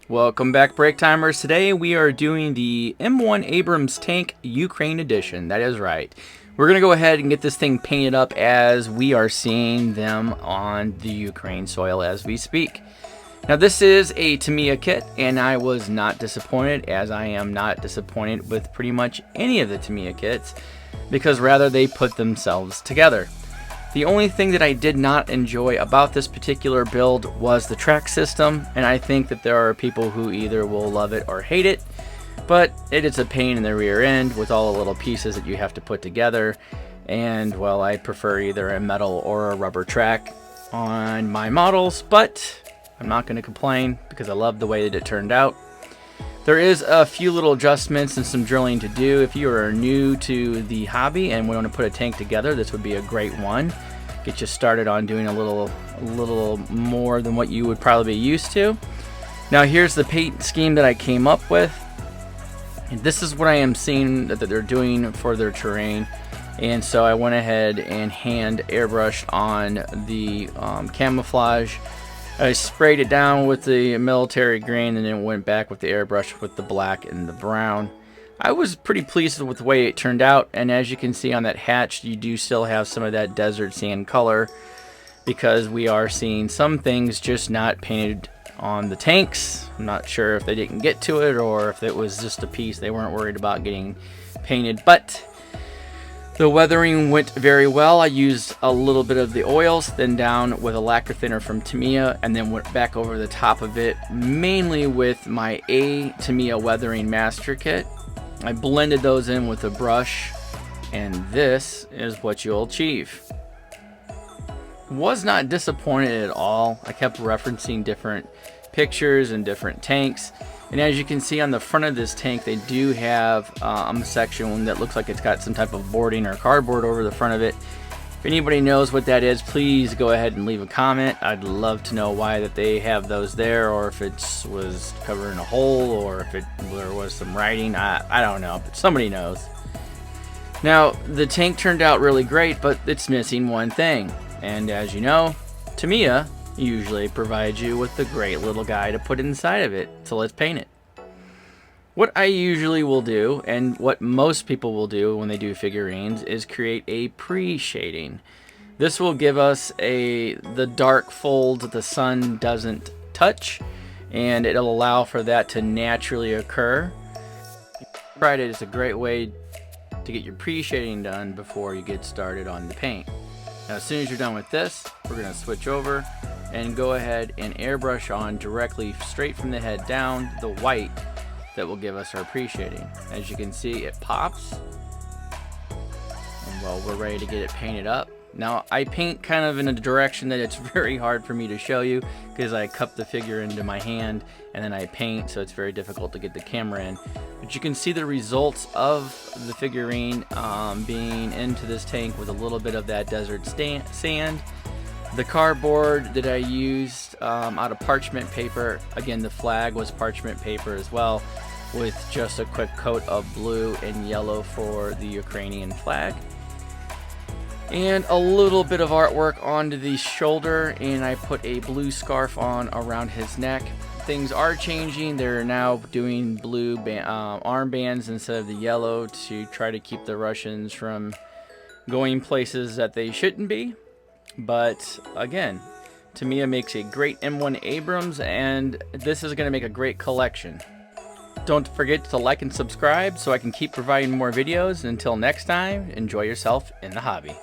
Welcome back, Break Timers. Today we are doing the M1 Abrams Tank Ukraine Edition. That is right. We're going to go ahead and get this thing painted up as we are seeing them on the Ukraine soil as we speak. Now this is a Tamyia kit, and I was not disappointed, as I am not disappointed with pretty much any of the Tamyia kits, because rather they put themselves together. The only thing that I did not enjoy about this particular build was the track system, and I think that there are people who either will love it or hate it, but it is a pain in the rear end with all the little pieces that you have to put together, and well, I prefer either a metal or a rubber track on my models, but I'm not going to complain because I love the way that it turned out. There is a few little adjustments and some drilling to do. If you are new to the hobby and want to put a tank together, this would be a great one. Get you started on doing a little more than what you would probably be used to. Now here's the paint scheme that I came up with. And this is what I am seeing that they're doing for their terrain. And so I went ahead and hand airbrushed on the camouflage. I sprayed it down with the military green and then went back with the airbrush with the black and the brown. I was pretty pleased with the way it turned out, and as you can see on that hatch, you do still have some of that desert sand color because we are seeing some things just not painted on the tanks. I'm not sure if they didn't get to it or if it was just a piece they weren't worried about getting painted, but the weathering went very well. I used a little bit of the oils, then down with a lacquer thinner from Tamyia, and then went back over the top of it, mainly with my Tamyia Weathering Master Kit. I blended those in with a brush, and this is what you'll achieve. Was not disappointed at all. I kept referencing different pictures and different tanks. And as you can see on the front of this tank, they do have a section that looks like it's got some type of boarding or cardboard over the front of it. If anybody knows what that is, please go ahead and leave a comment. I'd love to know why that they have those there, or if it was covering a hole, or if there was some writing. I don't know, but somebody knows. Now, the tank turned out really great, but it's missing one thing. And as you know, Tamyia usually provides you with the great little guy to put inside of it. So let's paint it. What I usually will do, and what most people will do when they do figurines, is create a pre-shading. This will give us the dark fold that the sun doesn't touch, and it'll allow for that to naturally occur. Right, it's a great way to get your pre-shading done before you get started on the paint. Now, as soon as you're done with this, we're going to switch over and go ahead and airbrush on directly straight from the head down the white that will give us our pre-shading. As you can see, it pops, and well, we're ready to get it painted up. Now I paint kind of in a direction that it's very hard for me to show you because I cup the figure into my hand and then I paint, so it's very difficult to get the camera in. But you can see the results of the figurine being into this tank with a little bit of that desert sand. The cardboard that I used out of parchment paper, again the flag was parchment paper as well, with just a quick coat of blue and yellow for the Ukrainian flag. And a little bit of artwork onto the shoulder, and I put a blue scarf on around his neck. Things are changing. They're now doing blue armbands instead of the yellow to try to keep the Russians from going places that they shouldn't be. But again, Tamyia makes a great M1 Abrams, and this is going to make a great collection. Don't forget to like and subscribe so I can keep providing more videos. Until next time, enjoy yourself in the hobby.